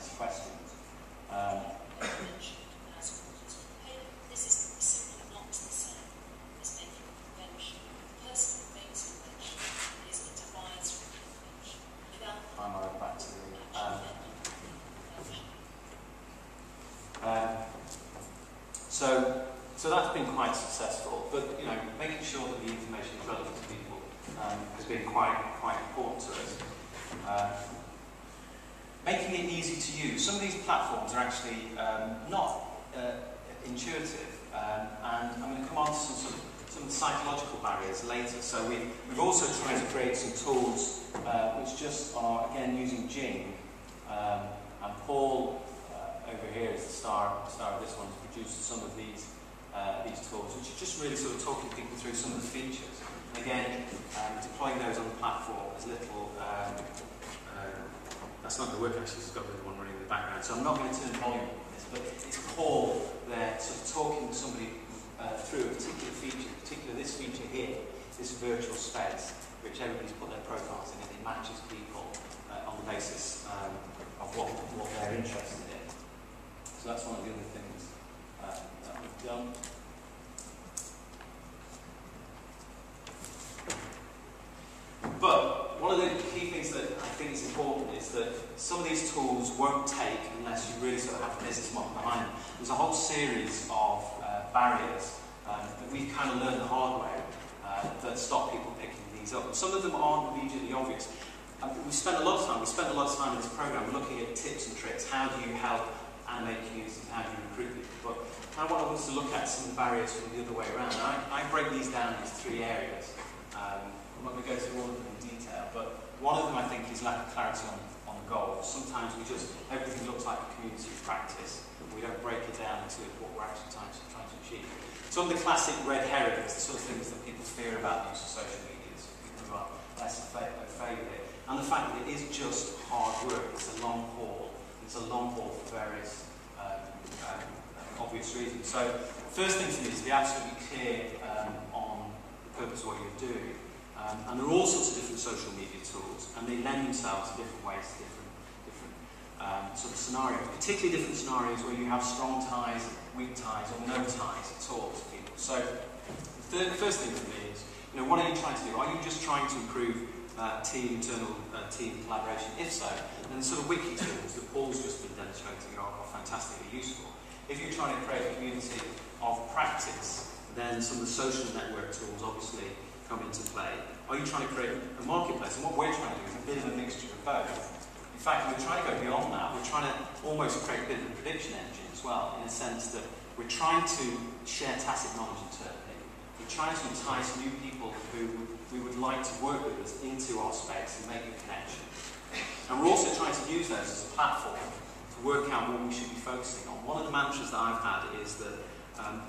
ask questions. This is simply not the same as making a convention. The person who makes a convention is advised for the convention. Without I'm right back to the so that's been quite successful, but you know, making sure that the information is relevant to people has been quite important to us. Making it easy to use. Some of these platforms are actually not intuitive, and I'm going to come on to some of the psychological barriers later. So we've also tried to create some tools which just are, again, using Jing, and Paul over here is the star of this one, has produced some of these tools, which are just really sort of talking people through some of the features. And again, deploying those on the platform as little. That's not going to work actually, it's got the one running in the background. So I'm not going to turn volume on this, but it's Paul there sort of talking to somebody through a particular feature, particularly this feature here, this virtual space, which everybody's put their profiles in, and it matches people on the basis of what they're interested in. So that's one of the other things that we've done. But one of the key things that I think is important is that some of these tools won't take unless you really sort of have a business model behind them. There's a whole series of barriers that we've kind of learned the hard way that stop people picking these up. Some of them aren't immediately obvious. We spent a lot of time in this program looking at tips and tricks. How do you help animate communities? How do you recruit people? But I want us to look at some of the barriers from the other way around. I break these down into 3 areas. I'm not going to go through all of them in detail, but one of them I think is lack of clarity on the goals. Sometimes everything looks like a community practice, and we don't break it down into what we're actually trying to achieve. Some of the classic red herrings, the sort of things that people fear about the use of social media, so people who are less afraid of it, and the fact that it is just hard work. It's a long haul. It's a long haul for various obvious reasons. So the first thing to do is to be absolutely clear on the purpose of what you're doing. And there are all sorts of different social media tools, and they lend themselves to different ways, to different sort of scenarios, particularly different scenarios where you have strong ties, weak ties, or no ties at all to people. So the first thing for me is, you know, what are you trying to do? Are you just trying to improve internal team collaboration? If so, then the sort of wiki tools that Paul's just been demonstrating are fantastically useful. If you're trying to create a community of practice, then some of the social network tools obviously come into play. Are you trying to create a marketplace? And what we're trying to do is a bit of a mixture of both. In fact, we're trying to go beyond that. We're trying to almost create a bit of a prediction engine as well, in a sense that we're trying to share tacit knowledge internally. We're trying to entice new people who we would like to work with us into our space and make a connection. And we're also trying to use those as a platform to work out what we should be focusing on. One of the mantras that I've had is that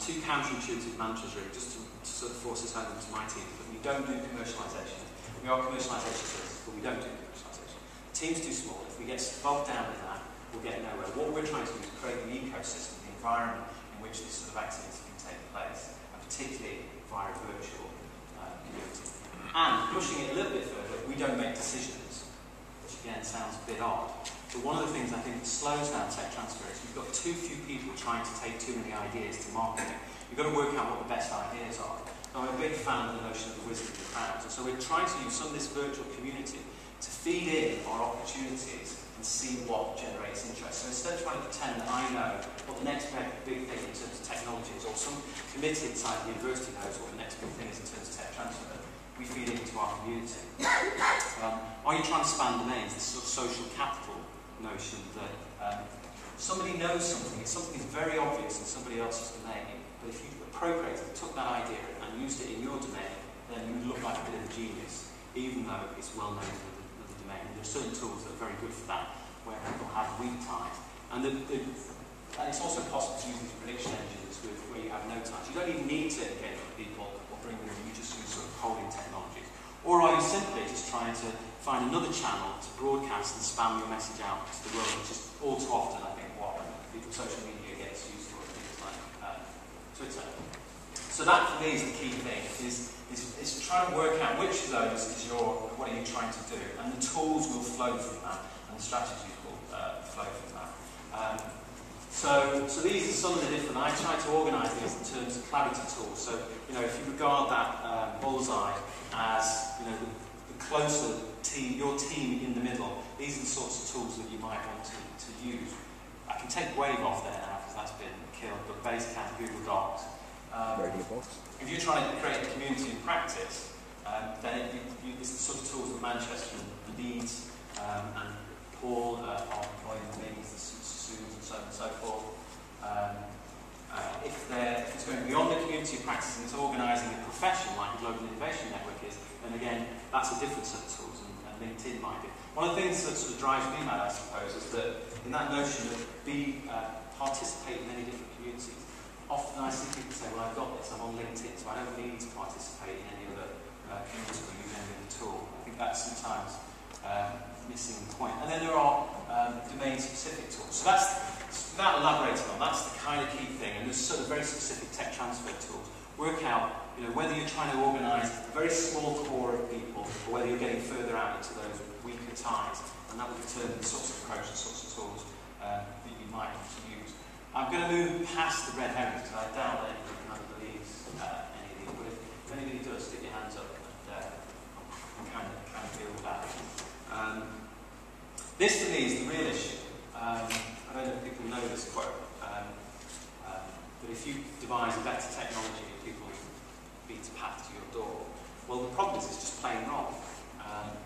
2 counterintuitive mantras really, just to sort of force this home to my team, that we don't do commercialisation. We are commercialisation services, but we don't do commercialisation. The team's too small. If we get bogged down in that, we'll get nowhere. What we're trying to do is create the ecosystem, the environment in which this sort of activity can take place, and particularly via a virtual community. And pushing it a little bit further, we don't make decisions, which again sounds a bit odd. But one of the things I think that slows down tech transfer is you've got too few people trying to take too many ideas to marketing. You've got to work out what the best ideas are. I'm a big fan of the notion of the wisdom of the crowds, and so we're trying to use some of this virtual community to feed in our opportunities and see what generates interest. So instead of trying to pretend that I know what the next big thing in terms of technology is, or some committee inside the university knows what the next big thing is in terms of tech transfer, we feed it into our community. Are you trying to span domains? This sort of social capital notion that somebody knows something, it's something that's very obvious in somebody else's domain, but if you appropriated, took that idea and used it in your domain, then you would look like a bit of a genius, even though it's well known in the domain. And there are certain tools that are very good for that, where people have weak ties. And it's also possible to use these prediction engines where you have no ties. You don't even need to engage with people or bring them in, you just use sort of polling technologies. Or are you simply just trying to find another channel to broadcast and spam your message out to the world, which is all too often, I think, what people social media gets used for, things like Twitter. So that, for me, is the key thing, is trying to work out which of those is what are you trying to do, and the tools will flow from that, and the strategies will flow from that. So these are some of the different. I try to organise these in terms of collaborative tools. So if you regard that bullseye as the closer team, your team in the middle, these are the sorts of tools that you might want to use. I can take Wave off there now because that's been killed, but Basecamp, Google Docs. If you're trying to create a community in practice, then it's the sort of tools that Manchester and Leeds and Paul are employing, maybe the Sues and so on and so forth. If it's going beyond the community of practice and it's organising a profession like a Global Innovation Network is, then again, that's a different set of tools, and LinkedIn might be. One of the things that sort of drives me mad, I suppose, is that in that notion of participate in many different communities, often I see people say, well, I've got this, I'm on LinkedIn, so I don't need to participate in any other community or use any other tool. I think that's sometimes missing the point. And then there are domain-specific tools. So that's, without elaborating on, that's the kind of key thing. And there's sort of very specific tech transfer tools. Work out, whether you're trying to organise a very small core of people, or whether you're getting further out into those weaker ties, and that will determine the sorts of approach, the sorts of tools that you might want to use. I'm going to move past the red herrings because I doubt that anybody believes any of these. But if anybody does, stick your hands up and kind of deal with that. This to me is the real issue. I don't know if people know this quote, but if you devise a better technology, people beat a path to your door. Well, the problem is it's just plain wrong,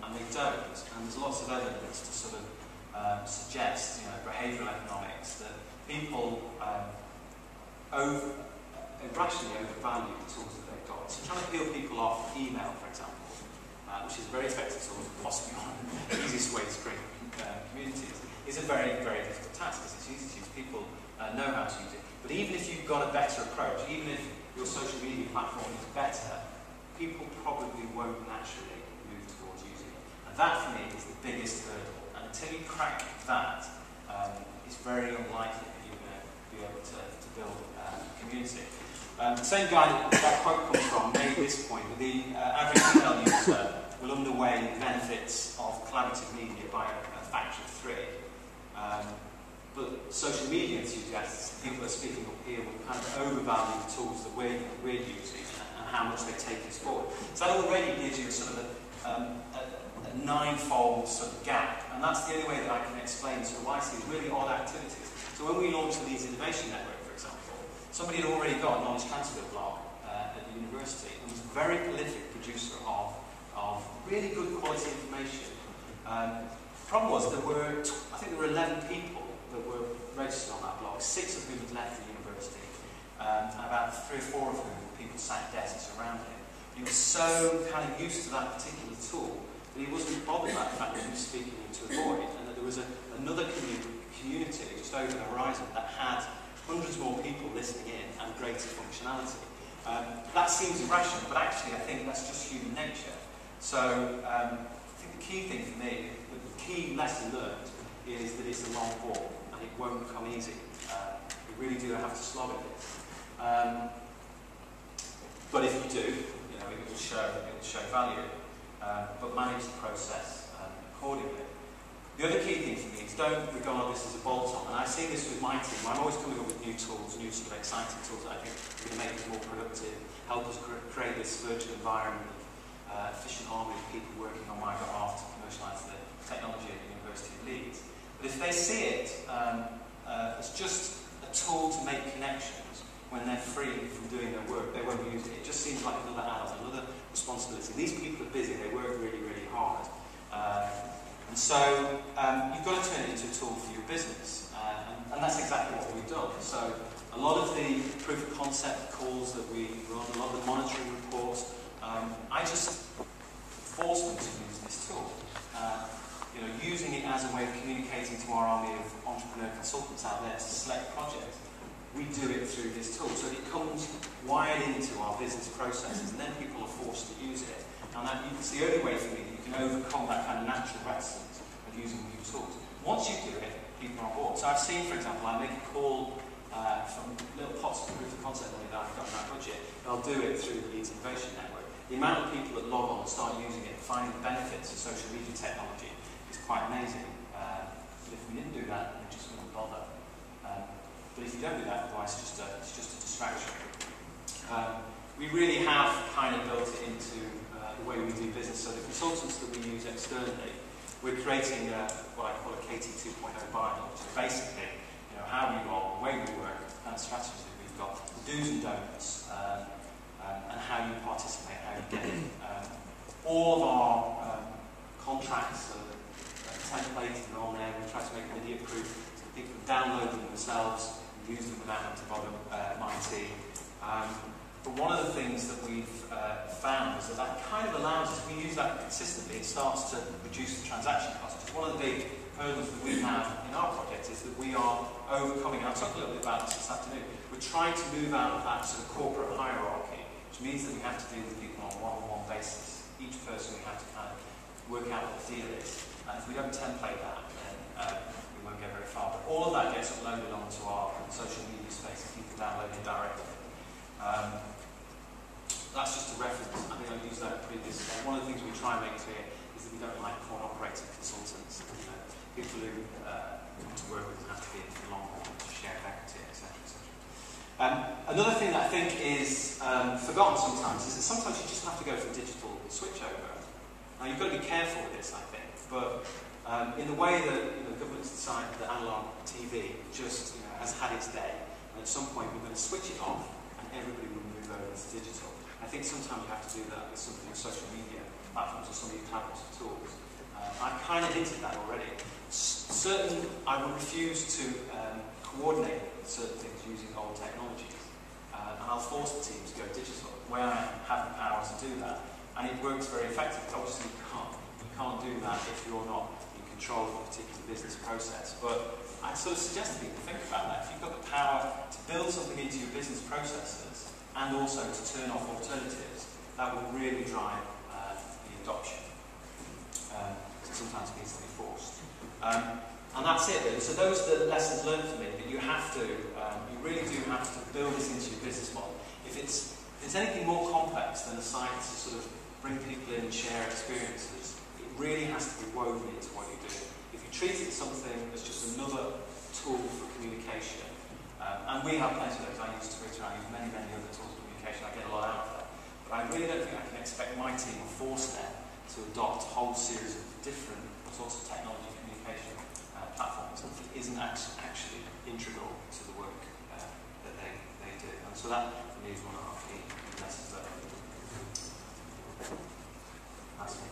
and they don't. And there's lots of evidence to sort of suggest, behavioural economics, that people irrationally overvalue the tools that they've got. So trying to peel people off email, for example, which is a very effective tool, possibly one of the easiest ways to create communities, is a very, very difficult task because it's easy to use. People know how to use it. But even if you've got a better approach, even if your social media platform is better, people probably won't naturally move towards using it. And that, for me, is the biggest hurdle. And until you crack that, it's very unlikely that you're going to be able to build a community. The same guy that quote comes from made this point, that the average email user will underweigh the benefits of collaborative media by a factor of 3. But social media enthusiasts, people that are speaking up here, will kind of overvalue the tools that we're using and how much they take us forward. So that already gives you sort of a ninefold sort of gap, and that's the only way that I can explain sort of why I see really odd activities. So when we launched the Leeds Innovation Network, for example, somebody had already got a knowledge transfer blog at the university and was a very prolific producer of really good quality information. The problem was I think there were 11 people that were registered on that blog, 6 of whom had left the university, and about 3 or 4 of whom people sat at desks around him. He was so kind of used to that particular tool that he wasn't bothered by the fact that he was speaking into a void, and that there was another community just over the horizon that had hundreds more people listening in and greater functionality. That seems irrational, but actually I think that's just human nature. So I think the key thing for me, the key lesson learned, is that it's a long ball and it won't come easy. You really do have to slog at it. But if you do, it will show value. But manage the process accordingly. The other key thing for me is don't regard this as a bolt-on. And I see this with my team. I'm always coming up with new tools, new sort of exciting tools that I think are going to make us more productive, help us create this virtual environment of efficient army of people working on my behalf to commercialise the technology at the University of Leeds. But if they see it as just a tool to make connections when they're free from doing their work, they won't use it. It just seems like another add-on, another responsibility. These people are busy, they work really, really hard. And so you've got to turn it into a tool for your business. And that's exactly what we've done. So a lot of the proof of concept calls that we run, a lot of the monitoring reports, I just force them to use this tool. Using it as a way of communicating to our army of entrepreneur consultants out there to select projects, we do it through this tool. So it comes wired into our business processes, and then people are forced to use it. And it's the only way for me that you can overcome that kind of natural reticence of using new tools. Once you do it, people are on board. So I've seen, for example, I make a call from little pots of proof of concept money that I've got in my budget, and I'll do it through the Leeds Innovation Network. The amount of people that log on and start using it, finding the benefits of social media technology, is quite amazing. But if we didn't do that, we just wouldn't bother. But if you don't do that, otherwise it's just a distraction. We really have kind of built it into the way we do business. So the consultants that we use externally, we're creating what I call a KT2 Bible, which is basically how we roll, the way we work, and strategies that we've got, the do's and don'ts, and how you participate, how you get in. All of our contracts are templated and on there. We try to make them idiot-proof so that people can download them themselves and use them without having to bother my team. But one of the things that we've found is that kind of allows us, if we use that consistently, it starts to reduce the transaction cost. Because one of the big hurdles that we have in our project is that we are overcoming, and I'll talk a little bit about this afternoon, we're trying to move out of that sort of corporate hierarchy, which means that we have to deal with people on a one-on-one basis. Each person we have to kind of work out what the deal is. And if we don't template that, then we won't get very far. But all of that gets uploaded onto our social media space and people download it directly. That's just a reference. I think I've used that previously. One of the things we try and make clear is that we don't like coin-operated consultants. People who want to work with us have to be in for the long haul, to share equity, etc., etc. Another thing that I think is forgotten sometimes is that sometimes you just have to go for a digital switchover. Now you've got to be careful with this, I think, but in the way that governments decide that analog TV just has had its day, and at some point we're going to switch it off, and everybody will move over to digital. I think sometimes you have to do that with something like social media platforms or some of these tablets and tools. I kind of hinted that already. I would refuse to coordinate certain things using old technologies, and I'll force the team to go digital where I have the power to do that, and it works very effectively. Obviously, you can't do that if you're not in control of a particular business process. But I sort of suggest to people think about that. If you've got the power to build something into your business processes and also to turn off alternatives, that will really drive the adoption. Sometimes it needs to be forced. And that's it really. So those are the lessons learned for me, that you have to, you really do have to build this into your business model. If it's anything more complex than a site to sort of bring people in and share experiences, it really has to be woven into what you do. If you treat it as something as just another tool for communication, and we have plenty of those. I use Twitter, I use many, many other tools for communication, I get a lot out of that. But I really don't think I can expect my team or force them to adopt a whole series of different sorts of technology communication platforms that isn't actually integral to the work that they do. And so that, for me, is one of our key lessons learned. That's me.